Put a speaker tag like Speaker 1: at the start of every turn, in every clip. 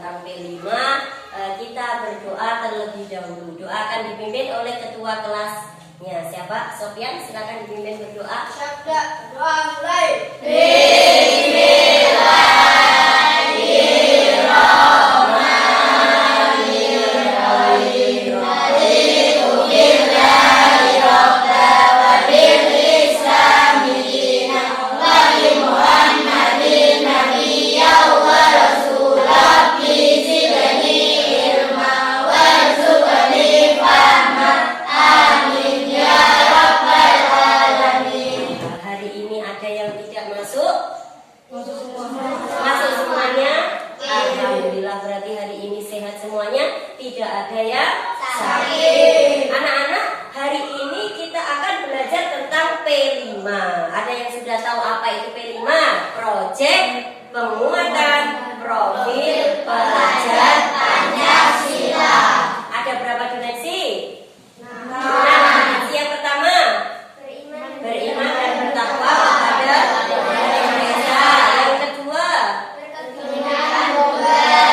Speaker 1: tentang P5, kita berdoa terlebih dahulu. Doa akan dipimpin oleh ketua kelasnya. Siapa? Sofyan, silakan dipimpin berdoa.
Speaker 2: Sabda doa mulai.
Speaker 1: Masuk semuanya. Alhamdulillah, berarti hari ini sehat semuanya, tidak ada yang sakit. Anak-anak, hari ini kita akan belajar tentang P5. Ada yang sudah tahu apa itu P5? Proyek penguatan profil pelajar Pancasila. Ada berapa dimensi? Dimensi yang pertama, beriman dan bertakwa kepada Yang kedua,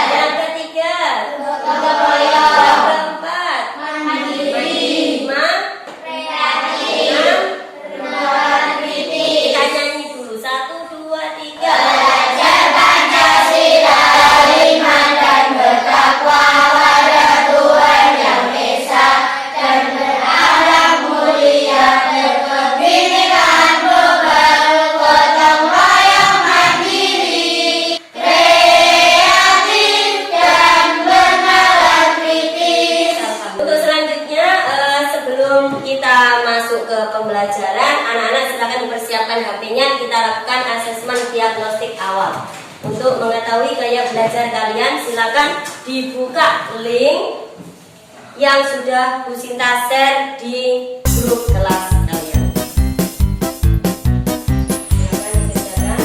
Speaker 1: yang ketiga, yang keempat, lima, enam, kita nyanyi dulu. 1, 2, 3.
Speaker 2: Belajar Pancasila, beriman dan bertakwa pada Tuhan Yang Esa, dan berakhlak mulia, berkebinekaan global, gotong royong mandiri, kreatif dan bernalar kritis.
Speaker 1: Untuk selanjutnya, sebelum kita masuk ke pembelajaran, anak-anak silakan dipersiapkan HP-nya. Kita lakukan asesmen diagnostik awal. Untuk mengetahui gaya belajar kalian, silakan dibuka link yang sudah Bu Sinta share di grup kelas kalian. Silakan dikerjakan.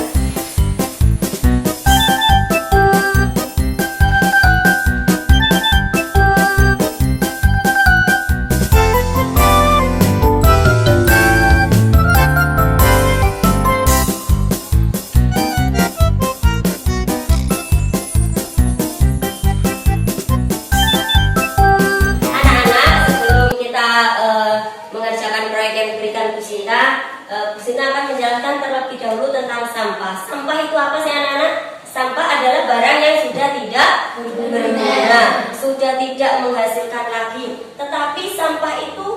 Speaker 1: Anak-anak, sebelum kita mengerjakan proyek yang diberikan Bu Sinta akan menjelaskan terlebih dahulu tentang sampah. Sampah itu apa sih anak-anak? Sampah adalah barang yang sudah tidak berguna, sudah tidak menghasilkan lagi. Tetapi sampah itu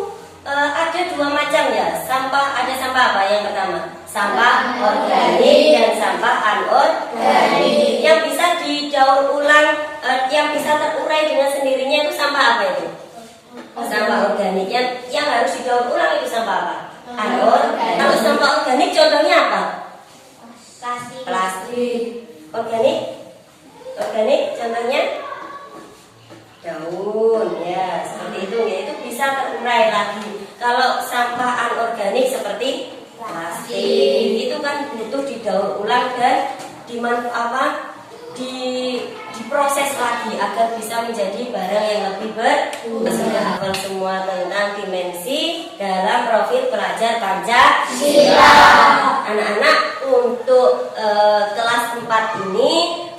Speaker 1: ada dua macam ya. Ada sampah apa? Yang pertama, sampah organik dan sampah anorganik. Yang bisa didaur ulang, yang bisa terurai dengan sendirinya itu sampah apa itu? Sampah organik. Yang harus didaur ulang itu sampah apa? Anorganik. Kalau sampah organik contohnya apa? Plastik. Organik contohnya daun, ya seperti itu ya, itu bisa terurai lagi. Kalau sampah anorganik seperti plastik, itu kan butuh didaur ulang dan diproses lagi agar bisa menjadi barang yang lebih berguna. Sudah hafal semua tentang dimensi dalam profil pelajar Pancasila. Anak-anak, untuk kelas 4 ini,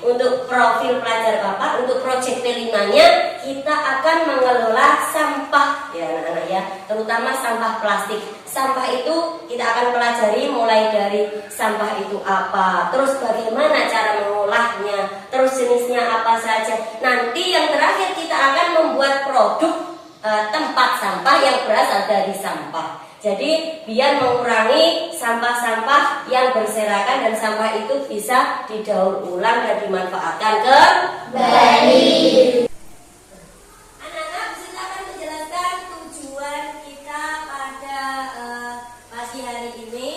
Speaker 1: untuk profil pelajar Bapak, untuk proyek P5-nya, kita akan mengelola sampah ya anak-anak ya, terutama sampah plastik. Sampah itu kita akan pelajari mulai dari sampah itu apa, terus bagaimana cara mengolahnya, terus jenisnya apa saja. Nanti yang terakhir kita akan membuat produk tempat sampah yang berasal dari sampah. Jadi biar mengurangi sampah-sampah yang berserakan dan sampah itu bisa didaur ulang dan dimanfaatkan kembali. Anak-anak, silakan menjelaskan tujuan kita pada pagi hari ini.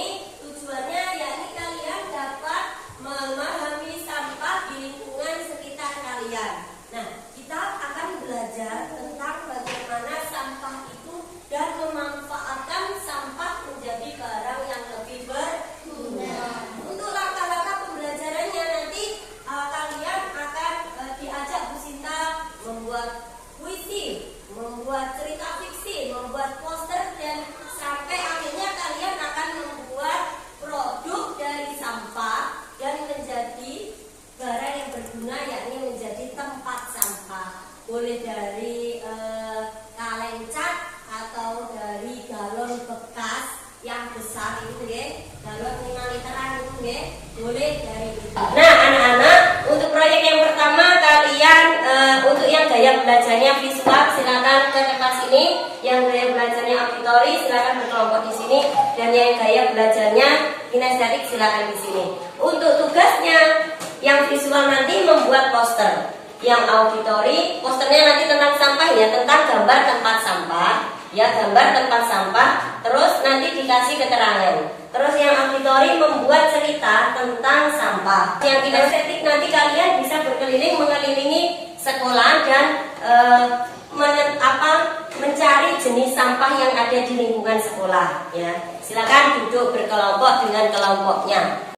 Speaker 1: Tujuannya yakni kalian dapat memahami sampah di lingkungan sekitar kalian. Nah, kita akan belajar tentang bagaimana sampah itu dan memanfaatkan sampah menjadi barang yang lebih berguna. Untuk langkah-langkah pembelajarannya nanti kalian akan diajak Bu Sinta membuat puisi, membuat cerita fiksi, membuat poster, dan sampai akhirnya kalian akan membuat produk dari sampah dan menjadi barang yang berguna, yakni menjadi tempat
Speaker 3: boleh dari kaleng cat atau dari galon bekas yang besar itu ya, galon 5 literan itu ya, boleh dari itu.
Speaker 1: Nah anak-anak, untuk proyek yang pertama kalian untuk yang gaya belajarnya visual silakan ke kelas ini, yang gaya belajarnya auditori silakan berkelompok di sini, dan yang gaya belajarnya kinestetik silakan di sini. Untuk tugasnya yang visual nanti membuat poster, yang auditori posternya nanti tentang sampah ya, tentang gambar tempat sampah. Ya, gambar tempat sampah, terus nanti dikasih keterangan. Terus yang auditori membuat cerita tentang sampah. Yang kinestetik nanti kalian bisa berkeliling mengelilingi sekolah dan mencari jenis sampah yang ada di lingkungan sekolah. Ya, silakan duduk berkelompok dengan kelompoknya.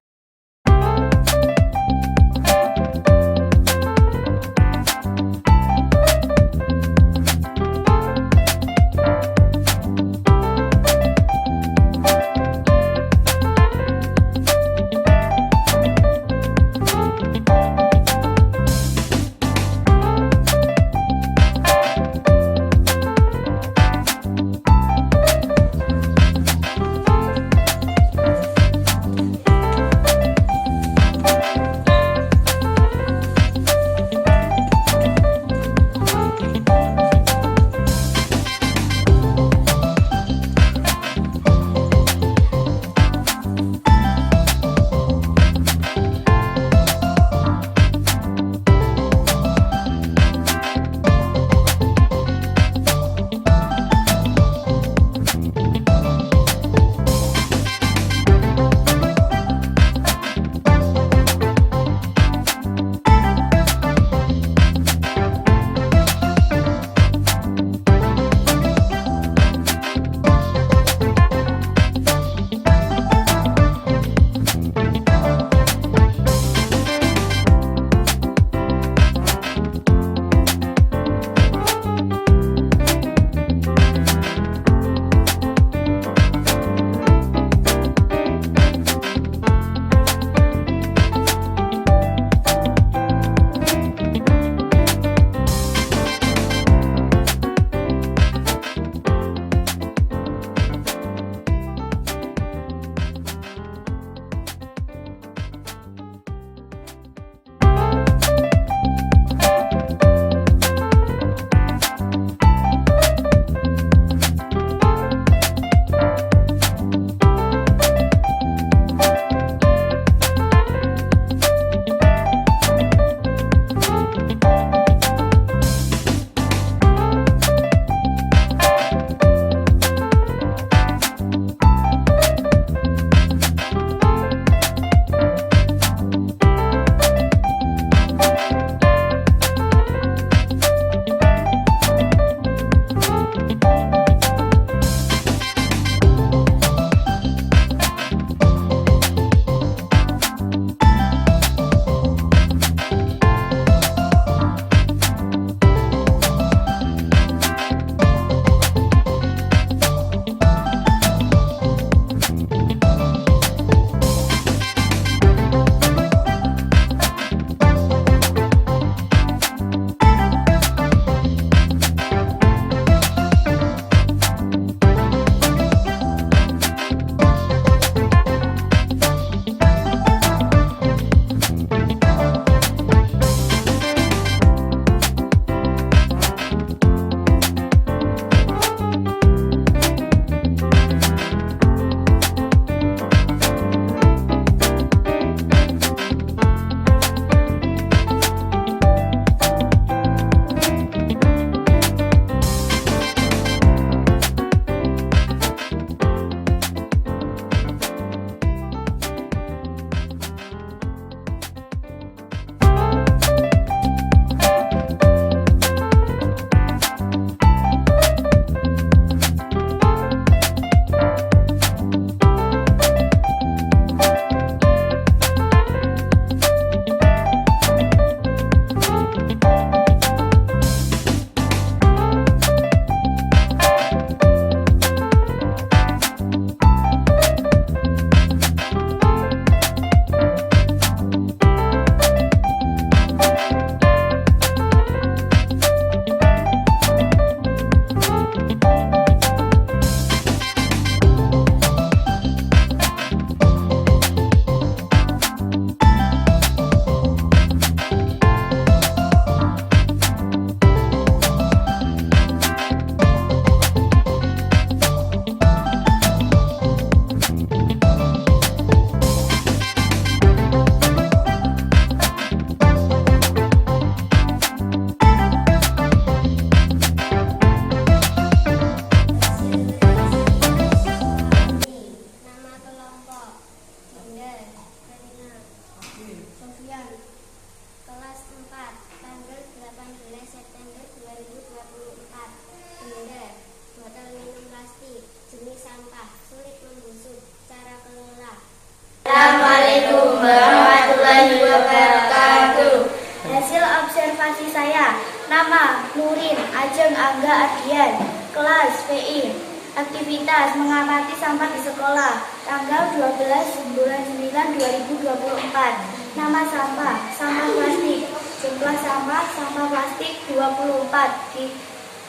Speaker 2: warahmatullahi wabarakatuh.
Speaker 4: Hasil observasi saya, nama Nurin Ajeng Angga Ardian, kelas PI. Aktivitas mengamati sampah di sekolah, tanggal 12 bulan 9 2024. Nama sampah, sampah plastik. Jumlah sampah plastik 24. Di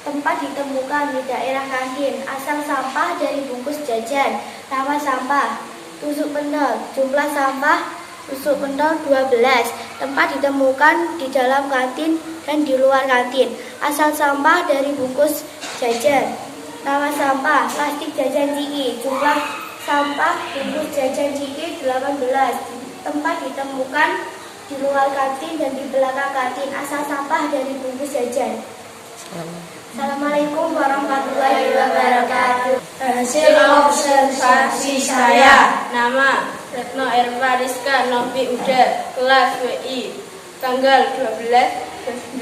Speaker 4: tempat ditemukan di daerah kantin. Asal sampah dari bungkus jajan. Nama sampah, tusuk pendol. Jumlah sampah tusuk pendol 12. Tempat ditemukan di dalam kantin dan di luar kantin. Asal sampah dari bungkus jajan. Nama sampah, plastik jajan Ciki. Jumlah sampah bungkus jajan Ciki 18. Tempat ditemukan di luar kantin dan di belakang kantin. Asal sampah dari bungkus jajan. Assalamualaikum warahmatullahi wabarakatuh.
Speaker 2: Hasil observasi saya, nama Retno Erva Rizka Novi Uda, kelas WI, tanggal 12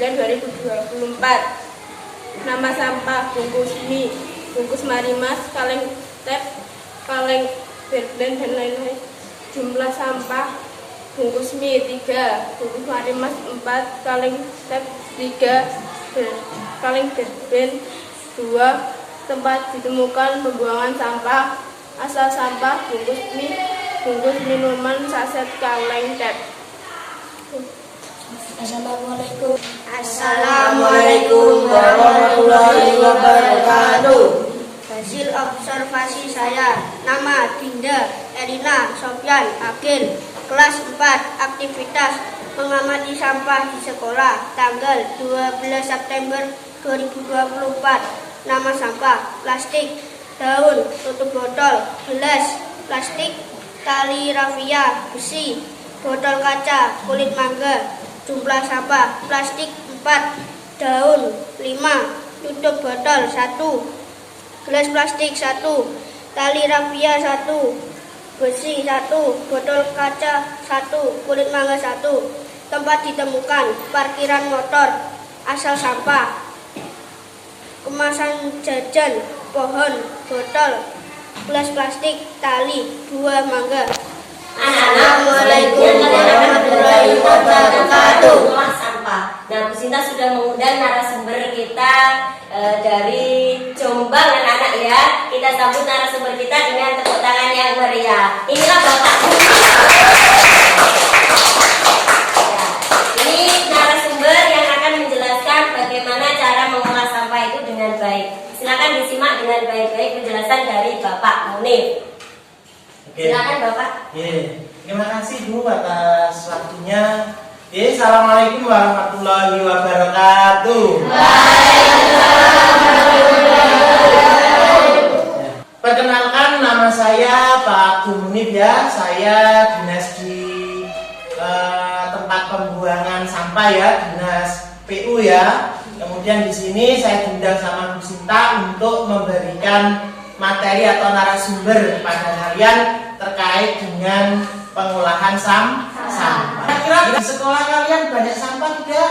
Speaker 2: 9 2024. Nama sampah bungkus mie, bungkus marimas, kaleng tep, kaleng berben dan lain-lain. Jumlah sampah bungkus mie 3, bungkus marimas 4, kaleng tep 3, kaleng berben 2. Tempat ditemukan pembuangan sampah. Asal sampah bungkus mie, bungkus minuman, saset, kaleng tep.
Speaker 4: Assalamualaikum.
Speaker 2: Assalamualaikum warahmatullahi wabarakatuh.
Speaker 4: Hasil observasi saya, nama Dinda Erina Sofyan Akil, kelas 4. Aktivitas mengamati sampah di sekolah, tanggal 12 September 2024. Nama sampah, plastik, daun, tutup botol, gelas, plastik, tali rafia, besi, botol kaca, kulit mangga. Jumlah sampah, plastik 4, daun 5, tutup botol 1, gelas plastik 1, tali rafia 1, besi 1, botol kaca 1, kulit mangga 1. Tempat ditemukan parkiran motor. Asal sampah, kemasan jajan, pohon, botol, gelas plastik, tali, buah mangga.
Speaker 2: Assalamualaikum warahmatullahi wabarakatuh.
Speaker 1: Olah sampah. Nah, Bu Sinta sudah mengundang narasumber kita dari Jombang, anak-anak ya. Kita sambut narasumber kita dengan tepuk tangan yang meriah. Inilah Bapak Budi. Ya, ini narasumber yang akan menjelaskan bagaimana cara mengolah sampah itu dengan baik. Silakan disimak dengan baik-baik penjelasan dari Bapak Munif.
Speaker 5: Oke.
Speaker 1: Silakan Bapak.
Speaker 5: Terima kasih Bu atas waktunya. Assalamualaikum warahmatullahi wabarakatuh. Perkenalkan, nama saya Pak Munif ya. Saya dinas di tempat pembuangan sampah ya, dinas PU ya. Kemudian di sini saya diundang sama Bu Sinta untuk memberikan materi atau narasumber kepada kalian terkait dengan pengolahan sampah. Kira-kira di sekolah kalian banyak sampah tidak?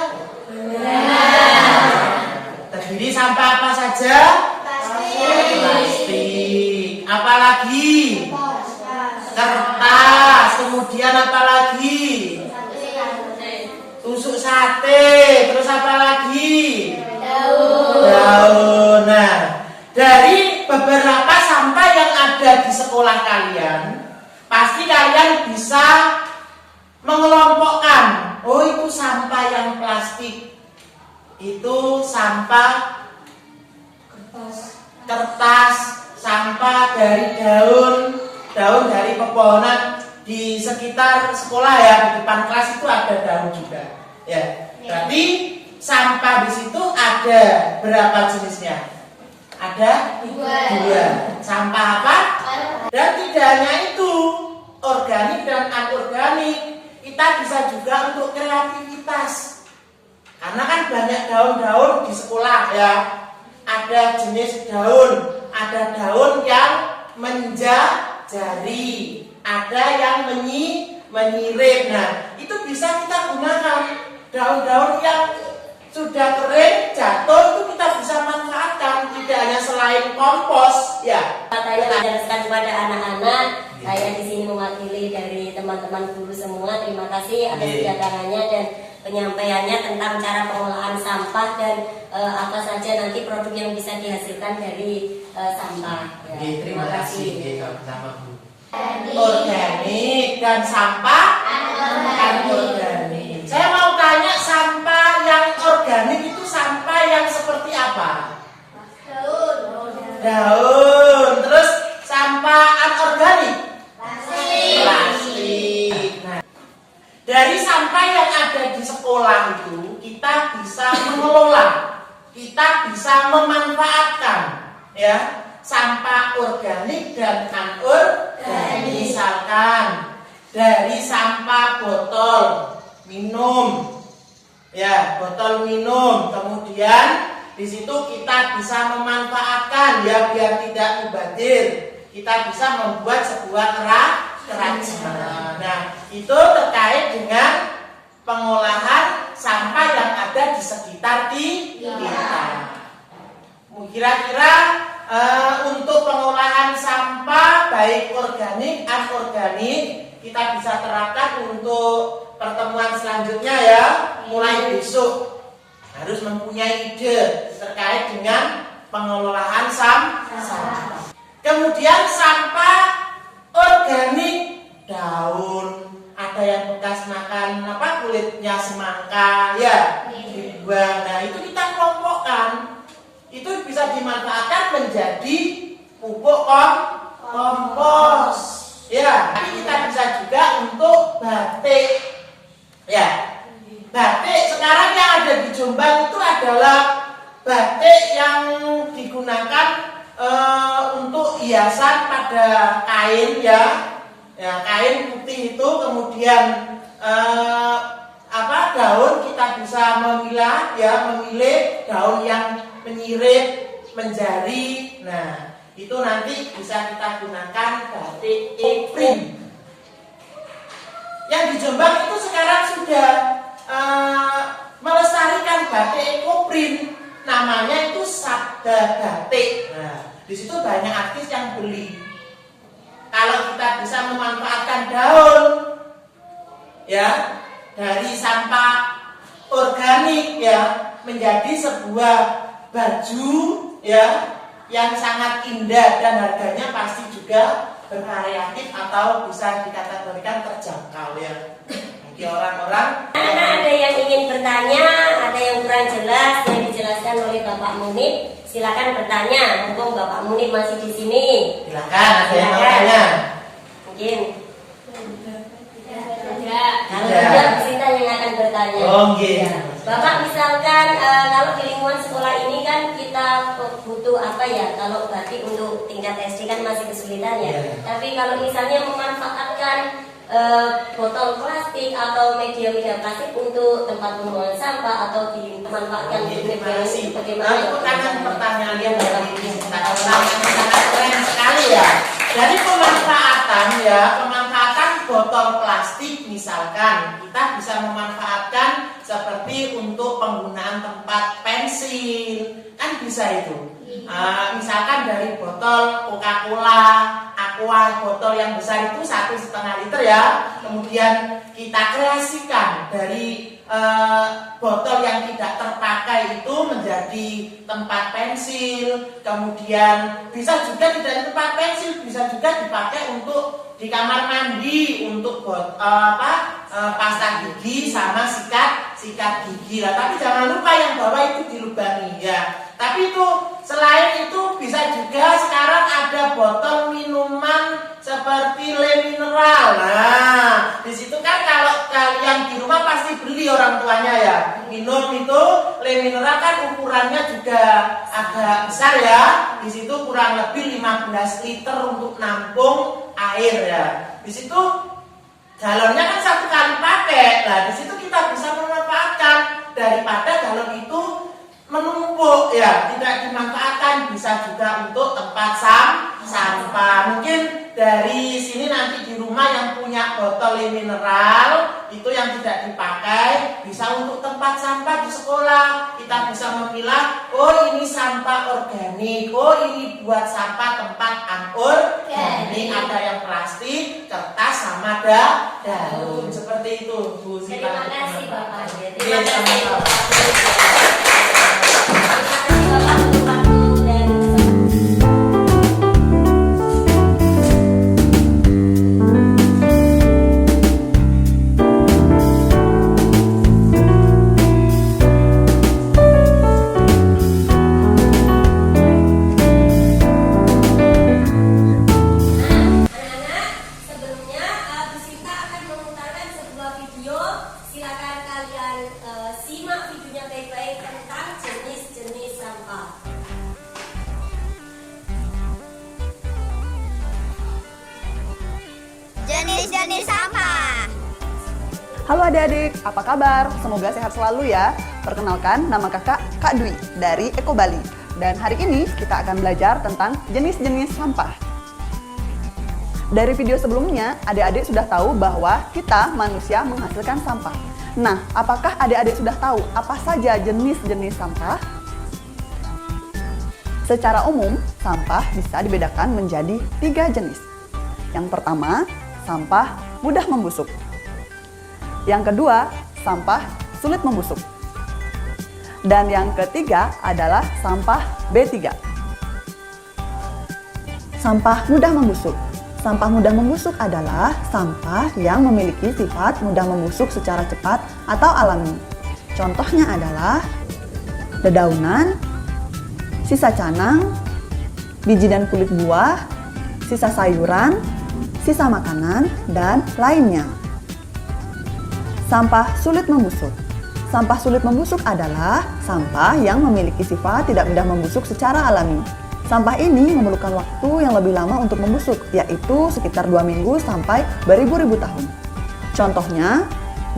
Speaker 5: Terdiri sampah apa saja? Plastik. Apalagi? Kertas. Kemudian apalagi? Tusuk sate. Terus apa lagi? Daun. Nah, dari beberapa sampah yang ada di sekolah kalian, pasti kalian bisa mengelompokkan. Oh, itu sampah yang plastik, itu sampah kertas, sampah dari daun dari pepohonan di sekitar sekolah ya, di depan kelas itu ada daun juga. Ya, berarti sampah di situ ada berapa jenisnya? Ada dua. Sampah apa? Dan tidak hanya itu, organik dan anorganik. Kita bisa juga untuk kreativitas. Karena kan banyak daun-daun di sekolah ya. Ada jenis daun, ada daun yang menjari, ada yang menyirip. Nah, itu bisa kita gunakan. Daun-daun yang sudah kering, jatuh, itu kita bisa manfaatkan. Tidak hanya selain kompos ya.
Speaker 1: Saya menjelaskan kepada anak-anak, saya di sini mewakili dari teman-teman guru semua, terima kasih atas kedatangannya dan penyampaiannya tentang cara pengolahan sampah dan apa saja nanti produk yang bisa dihasilkan dari sampah. Ya,
Speaker 5: Terima kasih sama Bu. Organik dan sampah anorganik. Saya mau tanya, sampah yang organik itu sampah yang seperti apa? Daun. Terus sampah anorganik? Plastik. Nah, dari sampah yang ada di sekolah itu kita bisa mengelola, kita bisa memanfaatkan, ya, sampah organik dan anorganik. Misalkan dari sampah botol minum, ya, botol minum, kemudian di situ kita bisa memanfaatkan, ya, biar tidak mubazir. Kita bisa membuat sebuah kerajinan. Nah, itu terkait dengan pengolahan sampah yang ada di sekitar kita. Kira-kira untuk pengolahan sampah baik organik, anorganik kita bisa terapkan untuk pertemuan selanjutnya, ya. Mulai besok harus mempunyai ide terkait dengan pengelolaan sampah. Kemudian sampah organik, daun, ada yang bekas makan kulitnya semangka, ya, dibuang. Nah, itu kita kelompokkan. Itu bisa dimanfaatkan menjadi pupuk kompos. Ya, tapi kita bisa juga untuk batik. Ya. Batik sekarang yang ada di Jombang itu adalah batik yang digunakan untuk hiasan pada kain, ya. Ya, kain putih itu, kemudian daun kita bisa memilah, ya, memilih daun yang menyirip, menjari. Nah, itu nanti bisa kita gunakan batik ekoprim. Yang di Jombang itu sekarang sudah melestarikan batik ekoprim, namanya itu Sabda Batik. Nah, di situ banyak artis yang beli. Kalau kita bisa memanfaatkan daun, ya, dari sampah organik, ya, menjadi sebuah baju, ya, yang sangat indah dan harganya pasti juga bervariatif atau bisa dikategorikan terjangkau, ya. Bagi orang-orang.
Speaker 1: Karena ada yang ingin bertanya, ada yang kurang jelas yang dijelaskan oleh Bapak Munib, silakan bertanya. Mumpung Bapak Munib masih di sini.
Speaker 5: Silakan, ada yang mau tanya.
Speaker 1: Mungkin. Kalau
Speaker 5: Tidak.
Speaker 1: tidak, Bu Sinta yang akan bertanya.
Speaker 5: Oh, iya.
Speaker 1: Bapak, misalkan kalau di lingkungan sekolah ini kan kita butuh apa, ya? Kalau batik untuk tingkat SD kan masih kesulitan, ya.
Speaker 5: Iya.
Speaker 1: Tapi kalau misalnya memanfaatkan botol plastik atau media-media plastik untuk tempat pembuangan sampah atau dimanfaatkan untuk media, bagaimana?
Speaker 5: Itu kan pertanyaan yang sangat keren sekali, ya. Dari pemanfaatan, ya, pemanfaatan botol plastik misalkan kita bisa memanfaatkan seperti untuk penggunaan tempat pensil, kan bisa itu. Misalkan dari botol Coca-Cola, Aqua, botol yang besar itu 1,5 liter, ya. Kemudian kita kreasikan dari botol yang tidak terpakai itu menjadi tempat pensil. Kemudian bisa juga tidak tempat pensil, bisa juga dipakai untuk di kamar mandi untuk pasta gigi sama sikat gigi lah. Tapi jangan lupa yang bawah itu dilubangi, ya. Tapi itu selain itu bisa juga sekarang ada botol minuman seperti le mineral. Nah, di situ kan kalau kalian di rumah pasti beli orang tuanya, ya. Minum itu le mineral kan ukurannya juga agak besar, ya. Di situ kurang lebih 15 liter untuk nampung air, ya. Di situ galonnya kan 1 kali pakai. Nah, di situ kita bisa memanfaatkan daripada galon itu menumpuk, ya, tidak dimanfaatkan, bisa juga untuk tempat sampah. Mungkin dari sini nanti di rumah yang punya botol mineral itu yang tidak dipakai bisa untuk tempat sampah di sekolah. Kita bisa memilah, oh ini sampah organik, oh ini buat sampah tempat anorganik, ada yang plastik, kertas sama daun. Seperti itu Bu Sita.
Speaker 1: Terima kasih Bapak.
Speaker 5: Iya,
Speaker 1: Terima kasih
Speaker 5: sama-sama.
Speaker 1: Bapak. Terima kasih Bapak untuk waktu dan anak-anak, sebelumnya Bu Sinta akan memutarkan sebuah video. Silakan kalian simak videonya baik-baik tentang jenis-jenis sampah.
Speaker 4: Jenis-jenis sampah.
Speaker 6: Halo adik-adik, apa kabar? Semoga sehat selalu ya. Perkenalkan, nama kakak Kak Dwi dari Eko Bali. Dan hari ini kita akan belajar tentang jenis-jenis sampah. Dari video sebelumnya, adik-adik sudah tahu bahwa kita manusia menghasilkan sampah. Nah, apakah adik-adik sudah tahu apa saja jenis-jenis sampah? Secara umum, sampah bisa dibedakan menjadi 3 jenis. Yang pertama, sampah mudah membusuk. Yang kedua, sampah sulit membusuk. Dan yang ketiga adalah sampah B3. Sampah mudah membusuk. Sampah mudah membusuk adalah sampah yang memiliki sifat mudah membusuk secara cepat atau alami. Contohnya adalah dedaunan, sisa canang, biji dan kulit buah, sisa sayuran, sisa makanan, dan lainnya. Sampah sulit membusuk. Sampah sulit membusuk adalah sampah yang memiliki sifat tidak mudah membusuk secara alami. Sampah ini memerlukan waktu yang lebih lama untuk membusuk, yaitu sekitar 2 minggu sampai beribu-ribu tahun. Contohnya,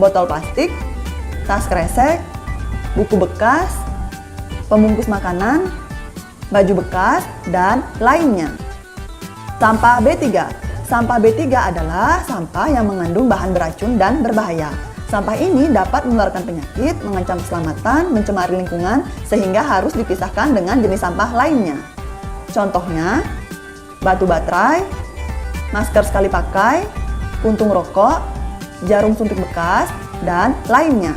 Speaker 6: botol plastik, tas kresek, buku bekas, pembungkus makanan, baju bekas, dan lainnya. Sampah B3. Sampah B3 adalah sampah yang mengandung bahan beracun dan berbahaya. Sampah ini dapat menularkan penyakit, mengancam keselamatan, mencemari lingkungan, sehingga harus dipisahkan dengan jenis sampah lainnya. Contohnya, batu baterai, masker sekali pakai, puntung rokok, jarum suntik bekas, dan lainnya.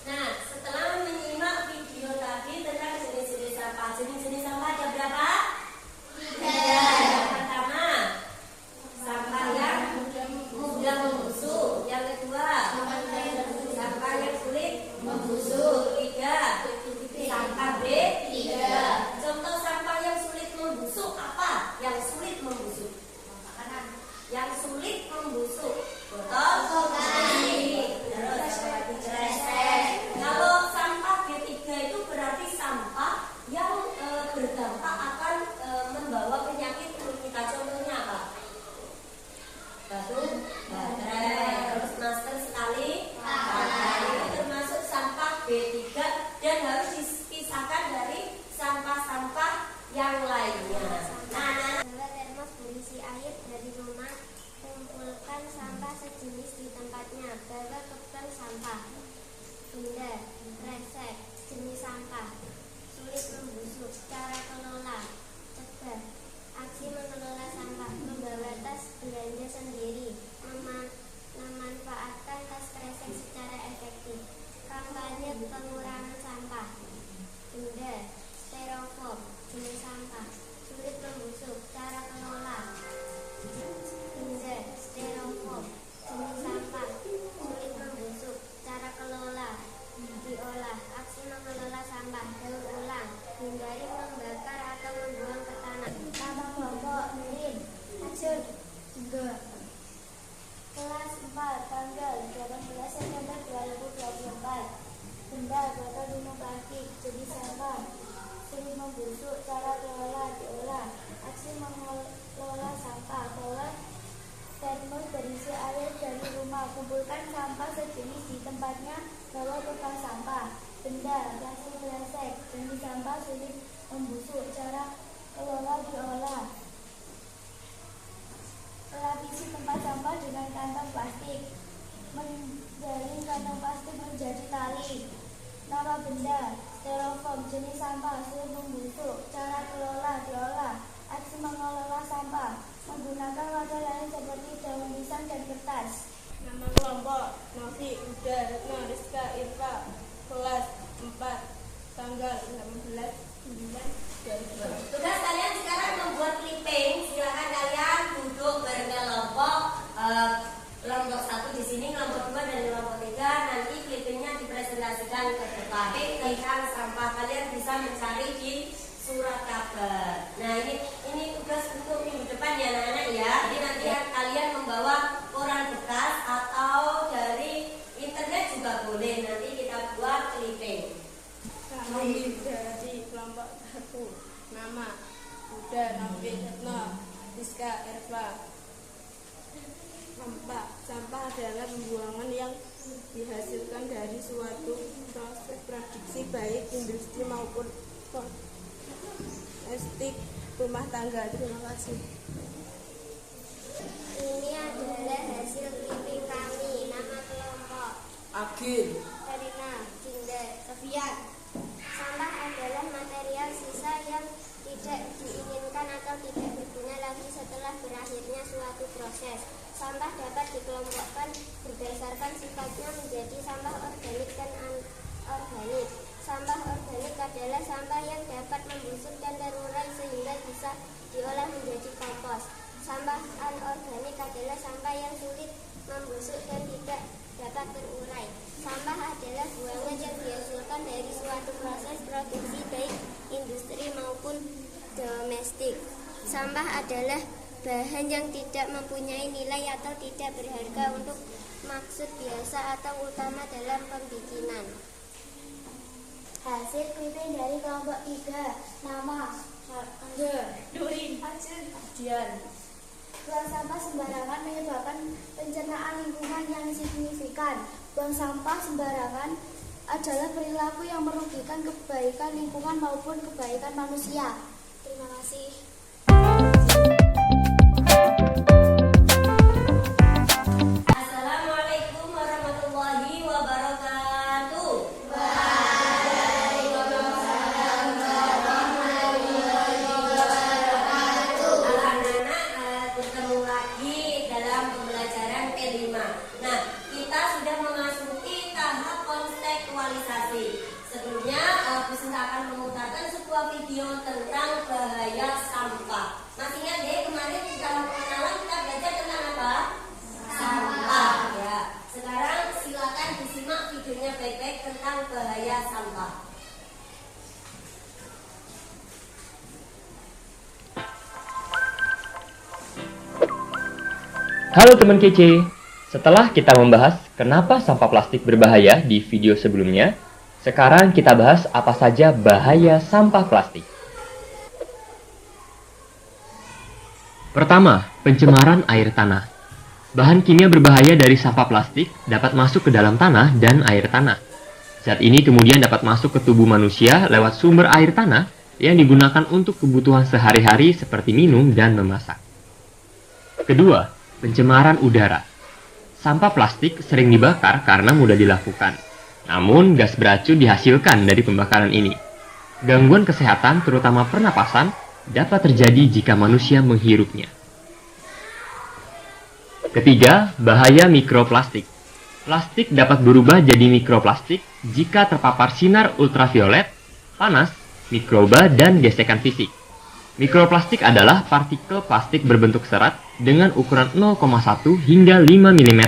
Speaker 1: Nah, setelah menyimak video tadi tentang jenis-jenis sampah, jenis-jenis sampah ada berapa? 3. Yang pertama, sampah yang mudah membusuk. Yang kedua, sampah yang sulit membusuk. 3, sampah B3. Contoh sampah yang sulit membusuk apa? Yang sulit membusuk. Yang sulit membusuk. Botol plastik. Terus batu kresek. Kalau sampah B3 itu berarti sampah yang berdampak akan membawa penyakit untuk kita. Contohnya apa? Batu baterai. Terus masker sekali pakai. Itu termasuk sampah B3 dan harus dipisahkan dari sampah-sampah yang lainnya. Nah,
Speaker 7: Bawa termos berisi air dari rumah, kumpulkan sampah sejenis di tempatnya. Bawa ke bank sampah. Benda, kresek, jenis sampah. Sulit membusuk, cara kelola. Cegah, aksi mengelola sampah. Membawa tas belanja sendiri. Memanfaatkan tas kresek secara efektif. Kampanye pengurangan sampah. Benda, styrofoam, jenis sampah. Sulit membusuk, cara kelola. Benda, styrofoam, jenis sampah. Sulit membusuk, cara kelola. Diolah, aksi mengelola sampah. Daur ulang, hindari membakar atau membuang ke tanah.
Speaker 4: Nama kelompok Nurin, Acun, juga. Kelas 4, tanggal 18 September 2024. Benda, botol minum plastik, jenis sampah. Sulit membusuk, cara kelola, diolah. Aksi mengelola sampah. Bawa termos berisi air dari rumah. Kumpulkan sampah sejenis di tempatnya. Bawa ke bank sampah. Benda, plastik kresek, jenis sampah. Sulit membusuk, cara kelola, diolah. Lapisi tempat sampah dengan kantong plastik. Menjalin kantong plastik menjadi tali. plastik. Nama benda, styrofoam, jenis sampah, sulit membusuk, cara kelola, diolah, aksi mengelola sampah, menggunakan wadah lain seperti daun pisang dan kertas.
Speaker 2: Nama kelompok Novi, Uda, Retno, Rizka, Irfa, kelas 4, tanggal 16/9/2020.
Speaker 3: Tugas kalian sekarang membuat clipping. Silakan kalian duduk berkelompok. Kelompok 1 di sini, kelompok 2 dan kelompok 3. Nanti clippingnya dipresentasikan ke depan. Tentang sampah kalian bisa mencari di surat kabar. Nah ini tugas untuk minggu depan ya anak-anak ya. Jadi nanti kalian membawa koran bekas atau dari internet juga boleh. Nanti kita buat clipping.
Speaker 2: Kami dari kelompok 1. Nama Uda, Novi, Retno, Rizka, Irfa. Sampah adalah pembuangan yang dihasilkan dari suatu proses produksi baik industri maupun domestik rumah tangga. Terima kasih.
Speaker 7: Ini adalah hasil clipping kami. Nama kelompok
Speaker 5: Agil,
Speaker 7: Karina, Dinda, Sofian. Sampah adalah material sisa yang tidak diinginkan atau tidak berguna lagi setelah berakhirnya suatu proses. Sampah dapat dikelompokkan berdasarkan sifatnya menjadi sampah organik dan anorganik. Sampah organik adalah sampah yang dapat membusuk dan terurai sehingga bisa diolah menjadi kompos. Sampah anorganik adalah sampah yang sulit membusuk dan tidak dapat terurai. Sampah adalah buangan yang dihasilkan dari suatu proses produksi baik industri maupun domestik. Sampah adalah bahan yang tidak mempunyai nilai atau tidak berharga untuk maksud biasa atau utama dalam pembikinan.
Speaker 4: Hasil clipping dari kelompok 3. Nama
Speaker 2: Angga, Nurin, Dian.
Speaker 4: buang sampah sembarangan menyebabkan pencernaan lingkungan yang signifikan. Buang sampah sembarangan adalah perilaku yang merugikan kebaikan lingkungan maupun kebaikan manusia. Terima kasih.
Speaker 3: Assalamualaikum warahmatullahi wabarakatuh. Anak-anak bertemu lagi dalam pembelajaran P5. Nah, kita sudah memasuki tahap kontekstualisasi. Sebelumnya, Pusaka akan memutarkan sebuah video tentang bahaya sampah. Masih ingat deh kemarin dalam pengenalan kita belajar tentang apa? Sampah. Ya. Sekarang silakan disimak videonya baik-baik tentang bahaya sampah.
Speaker 8: Halo teman kece, setelah kita membahas kenapa sampah plastik berbahaya di video sebelumnya, sekarang kita bahas apa saja bahaya sampah plastik. Pertama, pencemaran air tanah. Bahan kimia berbahaya dari sampah plastik dapat masuk ke dalam tanah dan air tanah. Zat ini kemudian dapat masuk ke tubuh manusia lewat sumber air tanah yang digunakan untuk kebutuhan sehari-hari seperti minum dan memasak. Kedua, pencemaran udara. Sampah plastik sering dibakar karena mudah dilakukan. Namun, gas beracun dihasilkan dari pembakaran ini. Gangguan kesehatan, terutama pernapasan, dapat terjadi jika manusia menghirupnya. Ketiga, bahaya mikroplastik. Plastik dapat berubah jadi mikroplastik jika terpapar sinar ultraviolet, panas, mikroba, dan gesekan fisik. Mikroplastik adalah partikel plastik berbentuk serat dengan ukuran 0,1 hingga 5 mm.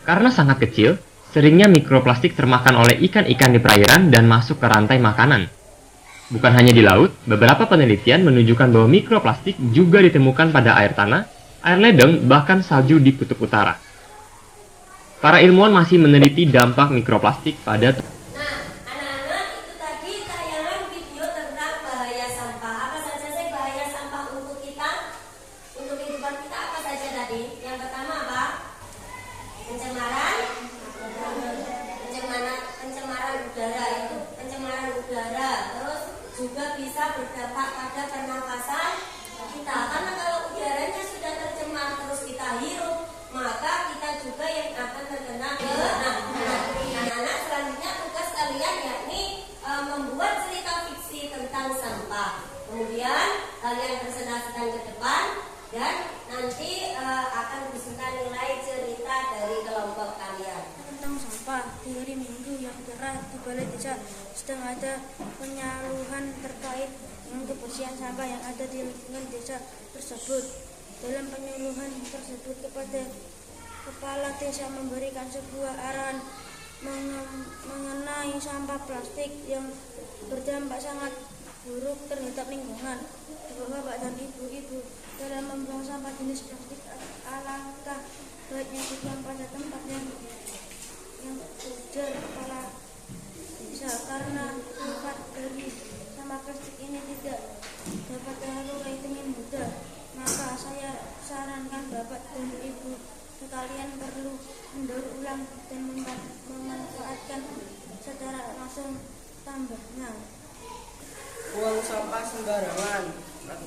Speaker 8: Karena sangat kecil, seringnya mikroplastik termakan oleh ikan-ikan di perairan dan masuk ke rantai makanan. Bukan hanya di laut, beberapa penelitian menunjukkan bahwa mikroplastik juga ditemukan pada air tanah, air ledeng, bahkan salju di kutub utara. Para ilmuwan masih meneliti dampak mikroplastik pada
Speaker 3: Nah, anak-anak, itu tadi tayangan video tentang bahaya sampah. Apa saja sih bahaya sampah untuk kita? Untuk kehidupan kita apa saja tadi? Yang pertama apa? Pencemaran udara, itu pencemaran udara. Terus juga bisa berdampak pada pernapasan kita. Karena kalau udaranya sudah tercemar terus kita hirup, maka kita juga yang akan terkena anak-anak selanjutnya Dan nanti akan diberikan nilai cerita dari kelompok kalian.
Speaker 2: Tentang sampah, di hari Minggu yang cerah di Balai Desa sedang ada penyaluran terkait dengan kebersihan sampah yang ada di lingkungan desa tersebut. Dalam penyuluhan tersebut kepada kepala desa memberikan sebuah arahan mengenai sampah plastik yang berdampak sangat buruk terhadap lingkungan. Bapak dan ibu-ibu dalam membuang sampah jenis plastik, alangkah baiknya dibuang pada tempat yang sudah kepala desa, karena sifat dari sampah plastik ini tidak dapat terurai dengan mudah. Maka saya sarankan Bapak dan Ibu sekalian perlu mendaur ulang dan memanfaatkan secara langsung tambahnya.
Speaker 9: Buang sampah sembarangan. 1.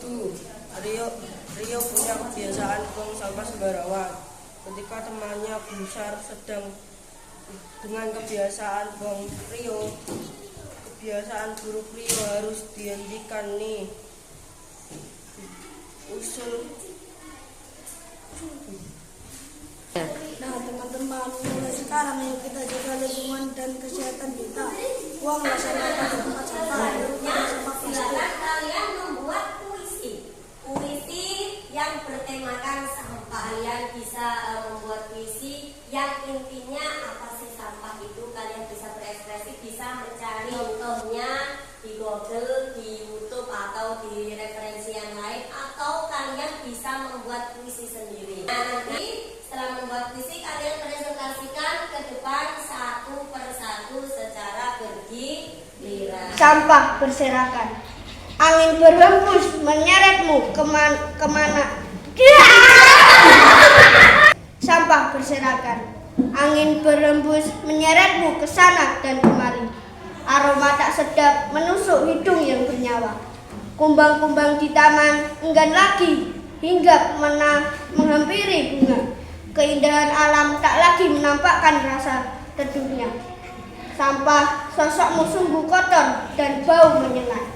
Speaker 9: Rio punya kebiasaan buang sampah sembarangan. Ketika temannya besar sedang dengan kebiasaan buang Rio, kebiasaan buruk Rio harus dihentikan nih. Usul.
Speaker 2: Nah teman-teman, mulai sekarang yuk kita jaga lingkungan dan kesehatan kita. Buanglah sampah pada tempat sampah.
Speaker 3: Silakan kalian membuat puisi yang bertemakan sampah. Kalian bisa membuat puisi yang intinya apa sih sampah itu. Kalian bisa berekspresi, bisa mencari contohnya di Google, di YouTube atau di referensi yang lain, atau kalian bisa membuat puisi sendiri. Nah, nanti setelah membuat puisi kalian presentasikan ke depan satu persatu secara bergiliran.
Speaker 2: Sampah berserakan. Angin berhembus menyeretmu kemana? Sampah berserakan. Angin berhembus menyeretmu ke sana dan kemari. Aroma tak sedap menusuk hidung yang bernyawa. Kumbang-kumbang di taman enggan lagi hinggap menghampiri bunga. Keindahan alam tak lagi menampakkan rasa teduhnya. Sampah sosokmu sungguh kotor dan bau menyengat.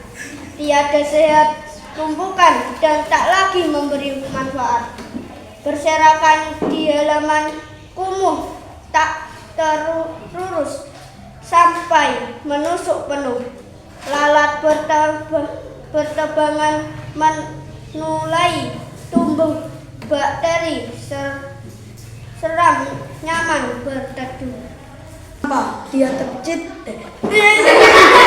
Speaker 2: Tiada sehat tumpukan dan tak lagi memberi manfaat. Berserakan di halaman kumuh tak terurus sampai menusuk penuh. Lalat bertebangan menulai tumbuh bakteri seram nyaman berteduh.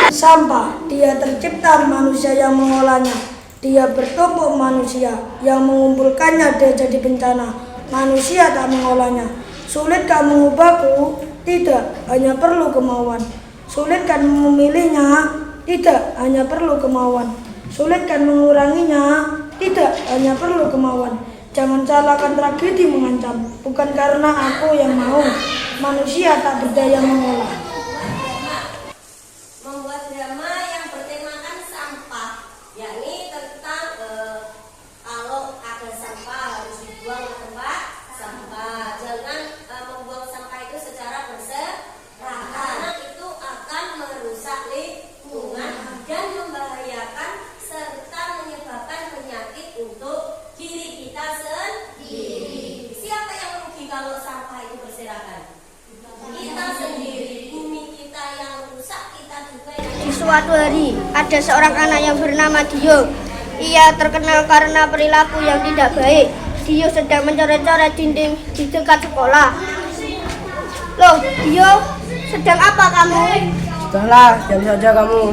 Speaker 10: Sampah, dia tercipta manusia yang mengolahnya. Dia bertumpuk manusia yang mengumpulkannya, dia jadi bencana. Manusia tak mengolahnya. Sulitkah mengubahku? Tidak, hanya perlu kemauan. Sulitkah memilihnya? Tidak, hanya perlu kemauan. Sulitkah menguranginya? Tidak, hanya perlu kemauan. Jangan salahkan tragedi mengancam, bukan karena aku yang mau. Manusia tak berdaya mengolah.
Speaker 3: Membuat drama yang bertemakan sampah, yakni tentang kalau ada sampah harus dibuang ke tempat sampah. Jangan membuang sampah itu secara berserakan, karena itu akan merusak lingkungan dan membahayakan serta menyebabkan penyakit untuk diri kita sendiri. Siapa yang rugi kalau sampah itu berserakan? Kita sendiri. Bumi kita yang rusak, kita juga yang.
Speaker 2: Di suatu hari, ada seorang anak yang bernama Dio. Ia terkenal karena perilaku yang tidak baik. Dio sedang mencoret-coret dinding di dekat sekolah. Loh, Dio, sedang apa kamu?
Speaker 9: Sudahlah, diam saja kamu.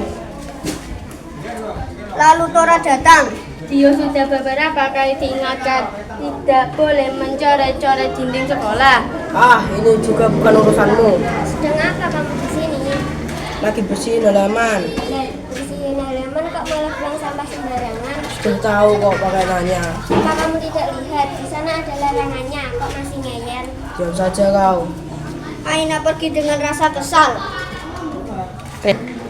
Speaker 2: Lalu Tora datang. Dio sudah beberapa kali diingatkan tidak boleh mencoret-coret dinding sekolah.
Speaker 9: Ah, ini juga bukan urusanmu.
Speaker 7: Sedang apa kamu di sini?
Speaker 9: Lagi bersihin halaman.
Speaker 7: Bersihin halaman kok malah buang sampah sembarangan?
Speaker 9: Sudah tahu kok pakai nanya.
Speaker 7: Apa kamu tidak lihat? Di sana ada larangannya, kok masih ngeyel?
Speaker 9: Diam saja kau.
Speaker 2: Aina pergi dengan rasa kesal.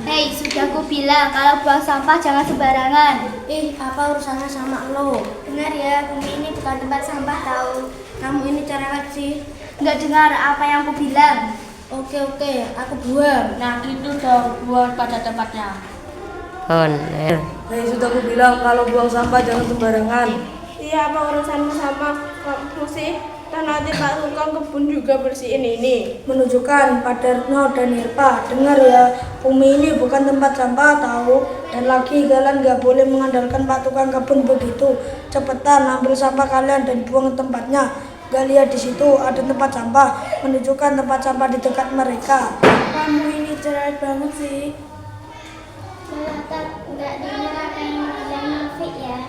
Speaker 4: Hei, sudah ku bilang kalau buang sampah jangan sembarangan.
Speaker 2: Apa urusannya sama lo?
Speaker 4: Benar ya, bumi ini bukan tempat sampah tahu. Kamu ini cerewet sih. Nggak dengar apa yang ku bilang.
Speaker 2: Oke, aku buang.
Speaker 4: Nah, itu dong, buang pada tempatnya.
Speaker 9: Hei, sudah ku bilang kalau buang sampah jangan sembarangan.
Speaker 2: Iya, apa urusanmu sama kamu sih? Kan nanti Pak tukang kebun juga bersihin ini.
Speaker 10: Menunjukkan Pak Darno dan Irpa, dengar ya, bumi ini bukan tempat sampah tahu. Dan lagi kalian gak boleh mengandalkan Pak tukang kebun begitu. Cepetan ambil sampah kalian dan buang ke tempatnya. Gak lihat di situ ada tempat sampah, menunjukkan tempat sampah di dekat mereka.
Speaker 4: Kamu ini cerewet banget sih.
Speaker 7: Meletak nggak dinyalakan yang Nafik ya.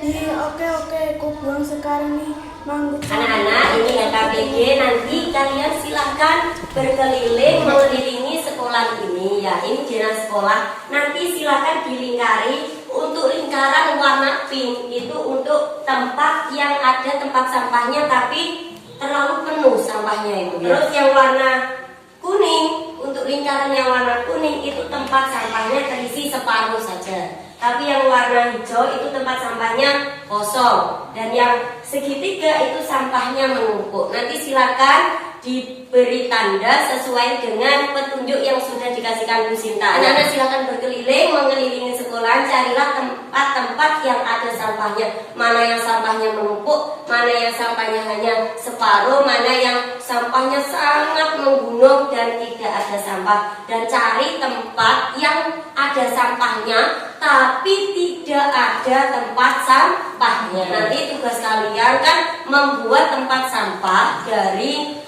Speaker 4: Iya, oke, ku buang sekarang nih. Manggut.
Speaker 1: Anak-anak, ini HKBG, nanti kalian silahkan berkeliling mengelilingi sekolah ini ya. Ini dinas sekolah. Nanti silahkan dilingkari. Untuk lingkaran warna pink itu untuk tempat yang ada tempat sampahnya tapi terlalu penuh sampahnya itu. Terus yang warna kuning, untuk lingkaran yang warna kuning itu tempat sampahnya terisi separuh saja. Tapi yang warna hijau itu tempat sampahnya kosong. Dan yang segitiga itu sampahnya menumpuk. Nanti silakan diberi tanda sesuai dengan petunjuk yang sudah dikasihkan Bu Sinta. Anak-anak silakan berkeliling, mengelilingi sekolah, carilah tempat-tempat yang ada sampahnya. Mana yang sampahnya menumpuk, mana yang sampahnya hanya separuh, mana yang sampahnya sangat menggunung dan tidak ada sampah. Dan cari tempat yang ada sampahnya tapi tidak ada tempat sampahnya. Nanti tugas kalian kan membuat tempat sampah dari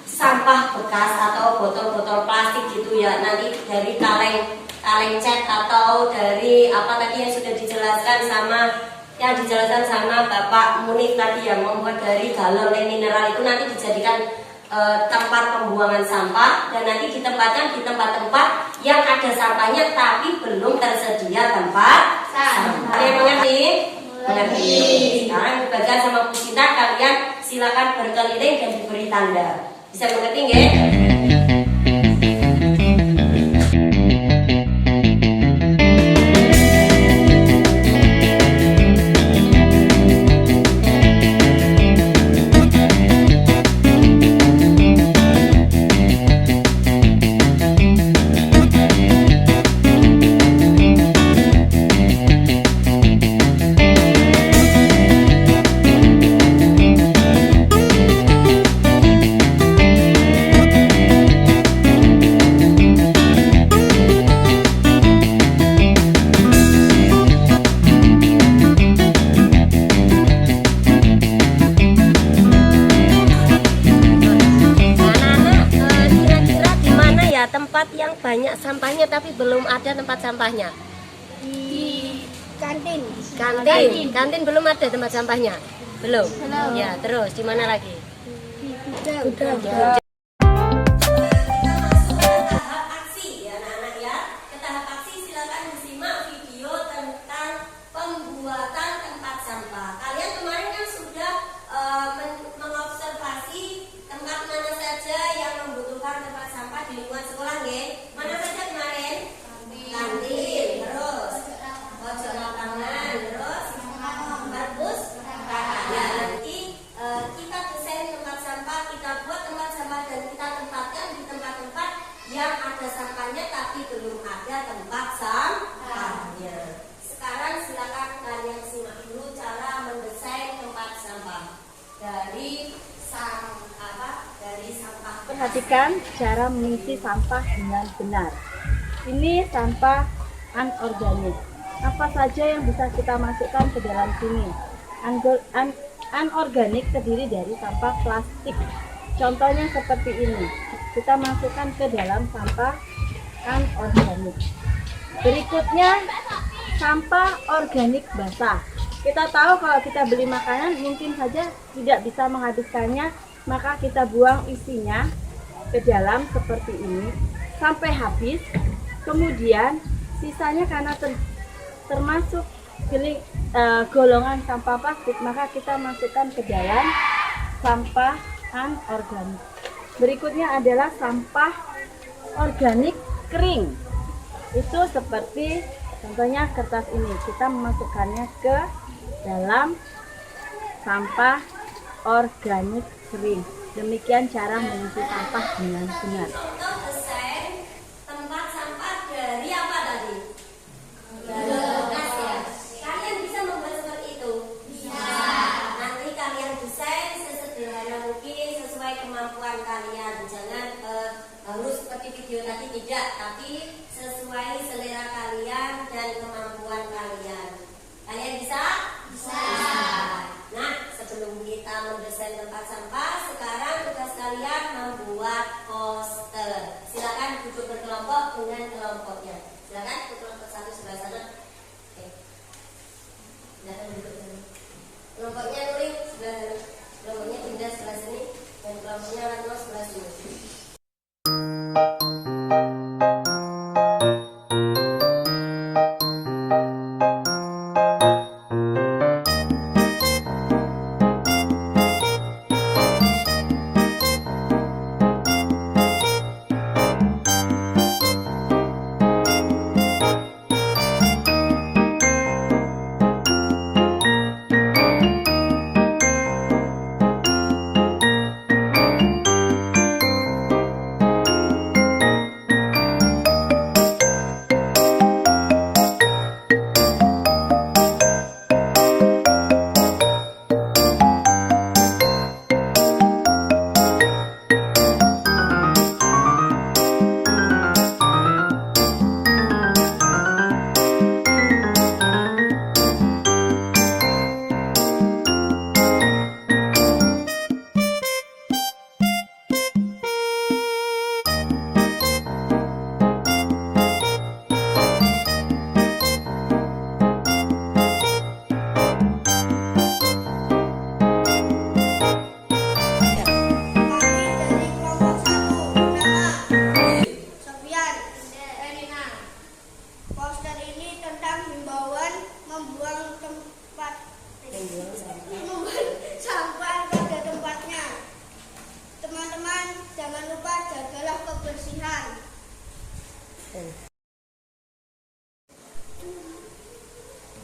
Speaker 1: sampah bekas atau botol-botol plastik gitu ya. Nanti dari kaleng cat atau dari apa tadi yang sudah dijelaskan sama Bapak Munif tadi yang membuat dari galon mineral itu nanti dijadikan tempat pembuangan sampah dan nanti ditempatkan di tempat-tempat yang ada sampahnya tapi belum tersedia tempat sampah. Kalian mengerti? Mengerti. Sekarang dibagikan sama Bu Sinta, kalian silakan berkeliling dan diberi tanda. Bisa mengerti nggak? Tempat yang banyak sampahnya tapi belum ada tempat sampahnya.
Speaker 7: Di kantin.
Speaker 1: Kantin belum ada tempat sampahnya. Belum. Ya, terus di mana lagi?
Speaker 7: Di gudang.
Speaker 1: Tahap aksi ya anak-anak ya. Ke tahap aksi silakan disimak video tentang pembuatan tempat sampah. Kalian kemarin kan sudah mengobservasi tempat mana saja yang membutuhkan tempat sampah di lingkungan sekolah nggih? Mana saja kemarin? Kantin, terus pojok lapangan, terus kampus. Ya nanti kita desain tempat sampah, kita buat tempat sampah dan kita tempatkan di tempat-tempat yang ada sampahnya tapi belum ada tempat sampahnya. Sekarang silakan kalian simak dulu cara mendesain tempat sampah dari sampah.
Speaker 11: Perhatikan cara mengisi sampah dengan benar. Ini sampah anorganik. Apa saja yang bisa kita masukkan ke dalam sini? Anorganik terdiri dari sampah plastik. Contohnya seperti ini. Kita masukkan ke dalam sampah anorganik. Berikutnya sampah organik basah. Kita tahu kalau kita beli makanan mungkin saja tidak bisa menghabiskannya, maka kita buang isinya ke dalam seperti ini sampai habis. Kemudian sisanya karena termasuk golongan sampah plastik, maka kita masukkan ke dalam sampah anorganik. Berikutnya adalah sampah organik kering. Itu seperti contohnya kertas ini, kita memasukkannya ke dalam sampah organik kering. Demikian cara mengisi sampah dengan benar.
Speaker 1: Contoh desain tempat sampah dari apa tadi? Dari bekas ya. Kalian bisa membuat seperti itu.
Speaker 3: seperti video tadi tidak, tapi sesuai selera kalian dan kemampuan kalian. Kalian bisa? Bisa. Nah, sebelum kita mendesain tempat sampah, sekarang tugas kalian membuat poster. Silakan duduk berkelompok dengan kelompoknya. Silakan duduk kelompok satu sebelah sana. Oke. Silakan duduk sana. Kelompoknya Nurin sebelah sana. Kelompoknya Dinda sebelah sini dan kelompoknya Ratno sebelah sini.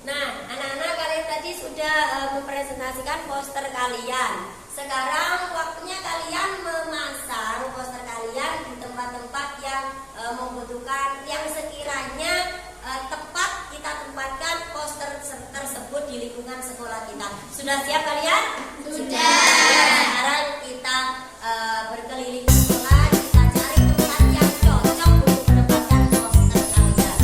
Speaker 3: Nah, anak-anak kalian tadi sudah mempresentasikan poster kalian. Sekarang waktunya kalian memasang poster kalian di tempat-tempat yang membutuhkan, yang sekiranya tepat kita tempatkan poster tersebut di lingkungan sekolah kita. Sudah siap kalian? Sudah. Sekarang kita berkeliling sekolah, kita cari tempat yang cocok untuk menempatkan poster kalian.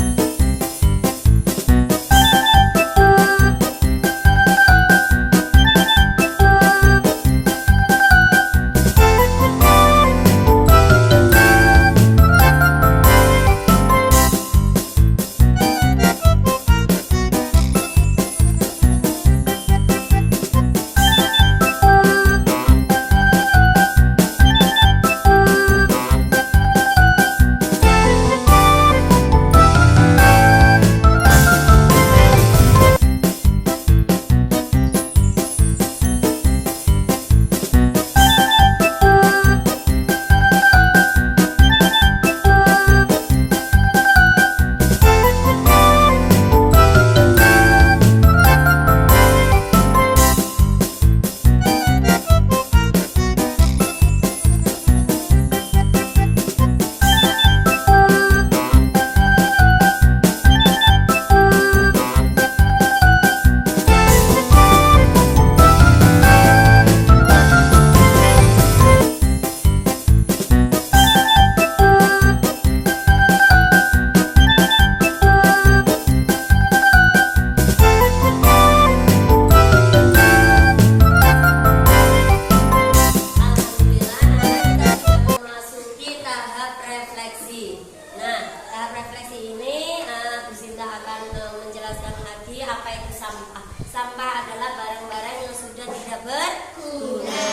Speaker 3: Sampah adalah barang-barang yang sudah tidak berguna.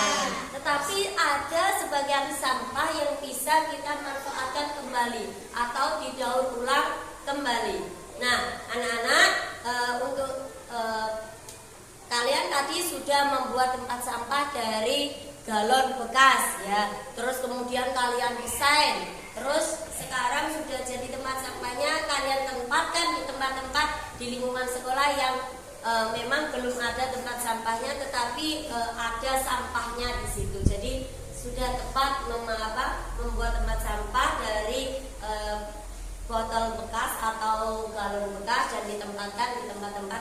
Speaker 3: Tetapi ada sebagian sampah yang bisa kita manfaatkan kembali atau didaur ulang kembali. Nah, anak-anak, untuk kalian tadi sudah membuat tempat sampah dari galon bekas ya. Terus kemudian kalian desain. Terus sekarang sudah jadi tempat sampahnya, kalian tempatkan di tempat-tempat di lingkungan sekolah yang memang belum ada tempat sampahnya, tetapi ada sampahnya di situ. Jadi sudah tepat membuat tempat sampah dari botol bekas atau galon bekas dan ditempatkan di tempat-tempat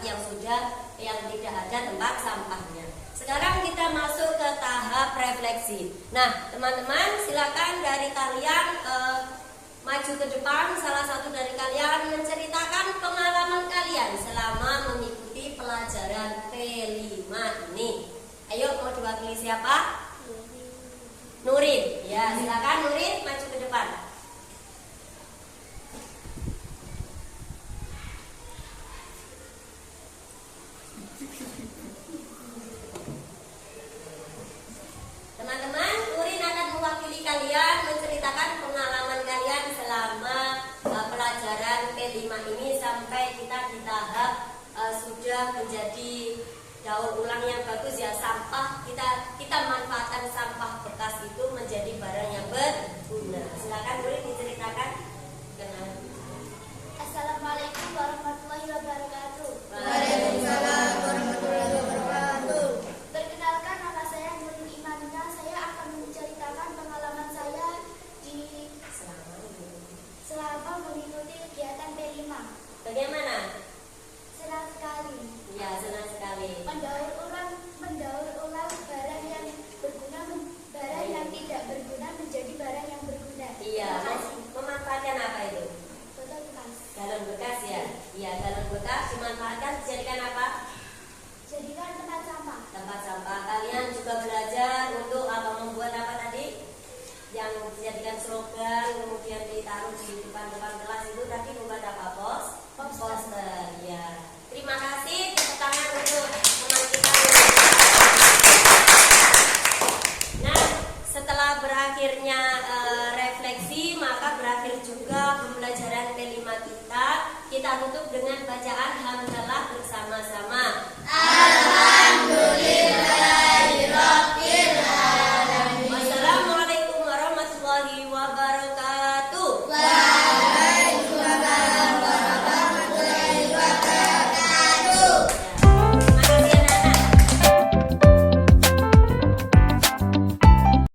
Speaker 3: yang tidak ada tempat sampahnya. Sekarang kita masuk ke tahap refleksi. Nah, teman-teman, silakan dari kalian maju ke depan, salah satu dari kalian menceritakan pengalaman kalian selama mengikuti pelajaran P5 ini. Ayo, mau diwakili siapa? Nurin. Ya, silakan Nurin maju ke depan. Teman-teman, Nurin akan mewakili kalian menceritakan pengalaman kalian selama pelajaran P5 ini sampai kita di tahap sudah menjadi daur ulang yang bagus ya. Sampah kita manfaatkan sampah bekas itu menjadi barang yang berguna. Silakan Nurin diceritakan.
Speaker 4: Assalamualaikum warahmatullahi wabarakatuh.
Speaker 3: Waalaikumsalam warahmatullahi wabarakatuh.
Speaker 4: Perkenalkan, nama saya Nurin Imanina. Saya akan menceritakan pengalaman saya selama mengikuti kegiatan P5.
Speaker 3: Bagaimana?
Speaker 4: Senang sekali.
Speaker 3: Ya, senang sekali.
Speaker 4: Mendaur ulang barang yang berguna, barang yang tidak berguna menjadi barang yang berguna.
Speaker 3: Iya,
Speaker 4: Terima kasih.
Speaker 3: memanfaatkan apa itu?
Speaker 4: Botol bekas.
Speaker 3: Galon bekas ya. Iya, galon bekas dimanfaatkan dijadikan apa?
Speaker 4: Jadikan tempat sampah.
Speaker 3: Tempat sampah. Kalian juga belajar untuk membuat apa tadi? Yang dijadikan slogan kemudian ditaruh di depan kelas itu tadi membuat apa? Poster. Ya. Terima kasih. Tepuk tangan untuk teman kita. Nah, setelah berakhirnya refleksi, maka berakhir juga pembelajaran P5 kita. Kita tutup dengan bacaan hamdalah bersama-sama.